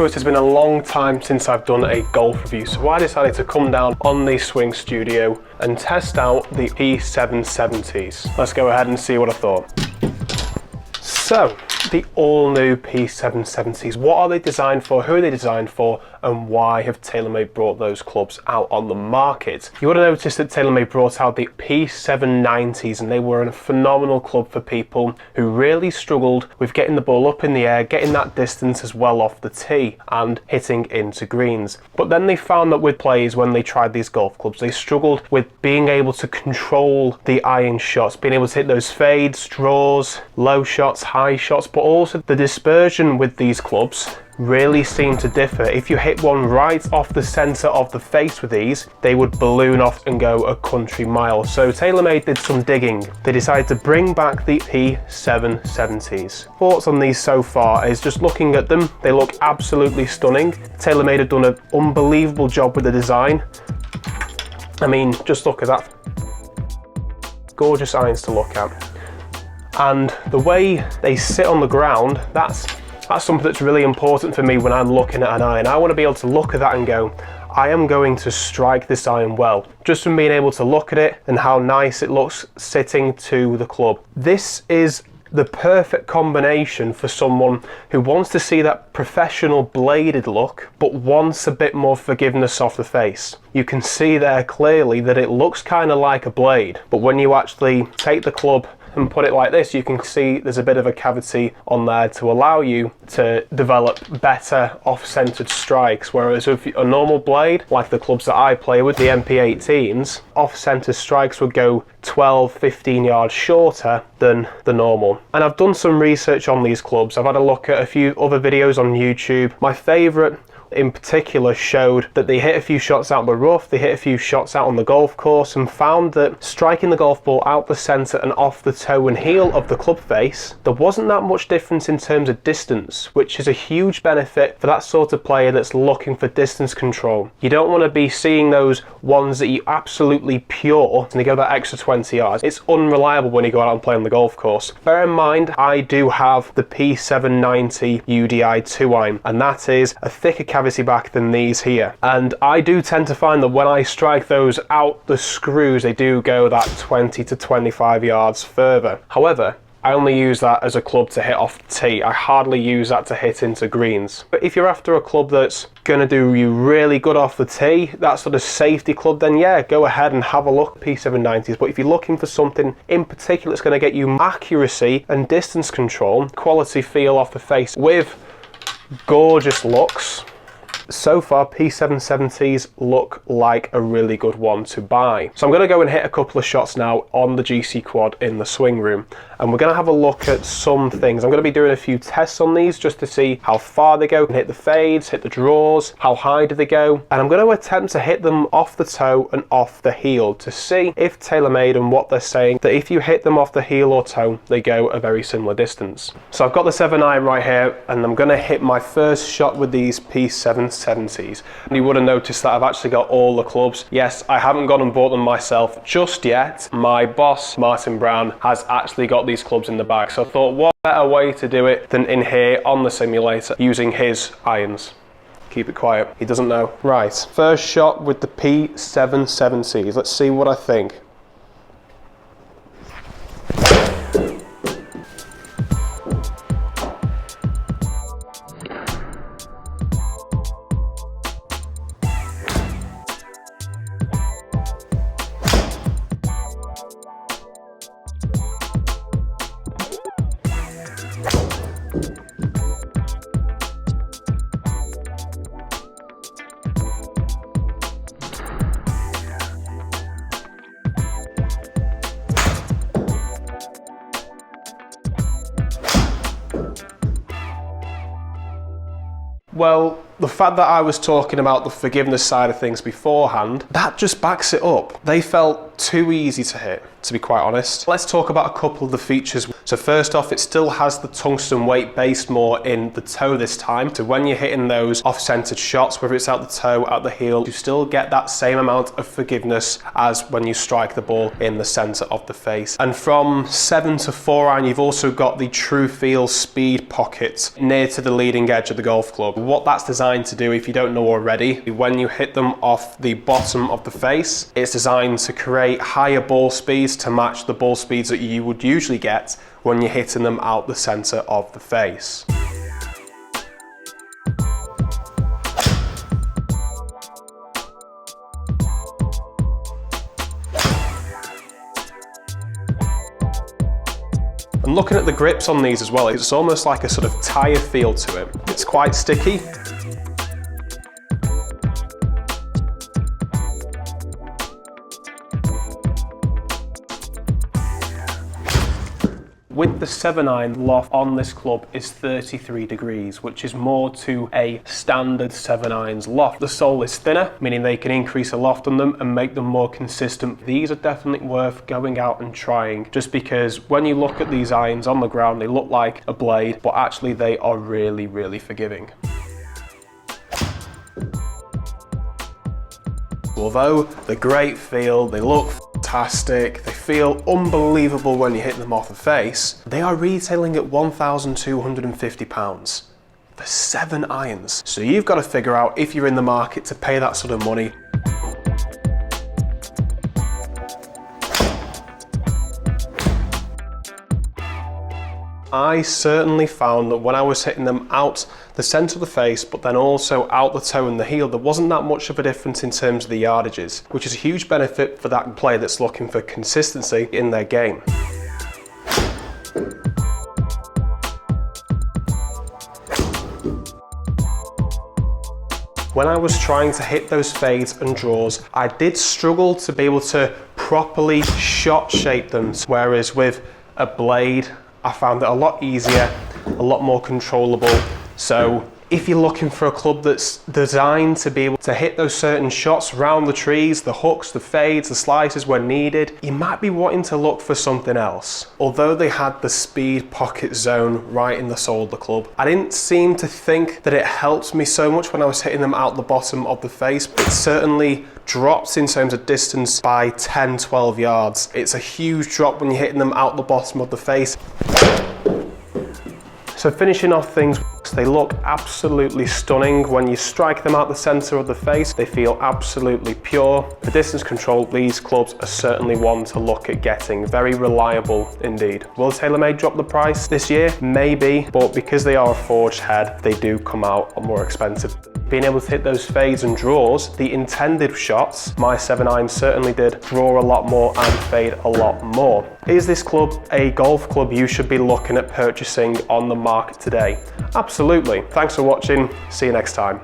to it, it's been a long time since I've done a golf review, so I decided to come down on the swing studio and test out the P770s. Let's go ahead and see what I thought. So, the all-new P770s. What are they designed for? Who are they designed for? And why have Taylormade brought those clubs out on the market? You would have noticed that Taylormade brought out the P790s, and they were a phenomenal club for people who really struggled with getting the ball up in the air, getting that distance as well off the tee, and hitting into greens. But then they found that with players, when they tried these golf clubs, they struggled with being able to control the iron shots, being able to hit those fades, draws, low shots, high shots, but also the dispersion with these clubs really seem to differ. If you hit one right off the centre of the face with these, they would balloon off and go a country mile. So Taylormade did some digging. They decided to bring back the P770s. Thoughts on these so far is just looking at them, they look absolutely stunning. Taylormade have done an unbelievable job with the design. I mean, just look at that. Gorgeous irons to look at. And the way they sit on the ground, that's something that's really important for me when I'm looking at an iron. I want to be able to look at that and go, I am going to strike this iron well. Just from being able to look at it and how nice it looks sitting to the club. This is the perfect combination for someone who wants to see that professional bladed look, but wants a bit more forgiveness off the face. You can see there clearly that it looks kind of like a blade, but when you actually take the club and put it like this, you can see there's a bit of a cavity on there to allow you to develop better off-centered strikes, whereas with a normal blade, like the clubs that I play with, the MP18s, off-center strikes would go 12-15 yards shorter than the normal. And I've done some research on these clubs. I've had a look at a few other videos on YouTube. My favorite in particular showed that they hit a few shots out the rough, they hit a few shots out on the golf course, and found that striking the golf ball out the centre and off the toe and heel of the club face, there wasn't that much difference in terms of distance, which is a huge benefit for that sort of player that's looking for distance control. You don't want to be seeing those ones that you absolutely pure and they go that extra 20 yards. It's unreliable when you go out and play on the golf course. Bear in mind, I do have the P790 UDI 2-iron, and that is a thicker cavity back than these here, and I do tend to find that when I strike those out the screws, they do go that 20 to 25 yards further. However, I only use that as a club to hit off the tee. I hardly use that to hit into greens. But if you're after a club that's going to do you really good off the tee, that sort of safety club, then yeah, go ahead and have a look at P790s. But if you're looking for something in particular that's going to get you accuracy and distance control, quality feel off the face with gorgeous looks, so far P770s look like a really good one to buy. So I'm going to go and hit a couple of shots now on the GC quad in the swing room, and we're going to have a look at some things. I'm going to be doing a few tests on these just to see how far they go, hit the fades, hit the draws, how high do they go, and I'm going to attempt to hit them off the toe and off the heel to see if Taylormade and what they're saying, that if you hit them off the heel or toe, they go a very similar distance. So I've got the 7-iron right here, and I'm going to hit my first shot with these P770s. And you would have noticed that I've actually got all the clubs. Yes, I haven't gone and bought them myself just yet. My boss, Martin Brown, has actually got these clubs in the bag. So I thought, what better way to do it than in here on the simulator using his irons. Keep it quiet, he doesn't know. Right, first shot with the P770s. Let's see what I think. Well, The fact that I was talking about the forgiveness side of things beforehand, that just backs it up. They felt too easy to hit, to be quite honest. Let's talk about a couple of the features. So first off, it still has the tungsten weight based more in the toe this time. So when you're hitting those off-centered shots, whether it's out the toe, out the heel, you still get that same amount of forgiveness as when you strike the ball in the center of the face. And from 7 to 4 iron, you've also got the true feel speed pocket near to the leading edge of the golf club. What that's designed to do, if you don't know already, when you hit them off the bottom of the face, it's designed to create higher ball speeds to match the ball speeds that you would usually get when you're hitting them out the center of the face. And looking at the grips on these as well, it's almost like a sort of tire feel to it. It's quite sticky. With the 7 iron, loft on this club is 33 degrees, which is more to a standard 7 irons loft. The sole is thinner, meaning they can increase a loft on them and make them more consistent. These are definitely worth going out and trying, just because when you look at these irons on the ground, they look like a blade, but actually they are really, really forgiving. Although the great feel, they look fantastic, they feel unbelievable when you hit them off the face, they are retailing at £1,250 for 7 irons. So you've got to figure out if you're in the market to pay that sort of money. I certainly found that when I was hitting them out the centre of the face, but then also out the toe and the heel, there wasn't that much of a difference in terms of the yardages, which is a huge benefit for that player that's looking for consistency in their game. When I was trying to hit those fades and draws, I did struggle to be able to properly shot shape them, whereas with a blade, I found it a lot easier, a lot more controllable. So if you're looking for a club that's designed to be able to hit those certain shots around the trees, the hooks, the fades, the slices when needed, you might be wanting to look for something else. Although they had the speed pocket zone right in the sole of the club, I didn't seem to think that it helped me so much when I was hitting them out the bottom of the face. It certainly drops in terms of distance by 10-12 yards. It's a huge drop when you're hitting them out the bottom of the face. So finishing off things, they look absolutely stunning. When you strike them out the center of the face, they feel absolutely pure. For distance control, these clubs are certainly one to look at getting. Very reliable indeed. Will Taylormade drop the price this year? Maybe, but because they are a forged head, they do come out more expensive. Being able to hit those fades and draws, the intended shots, my 7 iron certainly did draw a lot more and fade a lot more. Is this club a golf club you should be looking at purchasing on the market today? Absolutely. Thanks for watching. See you next time.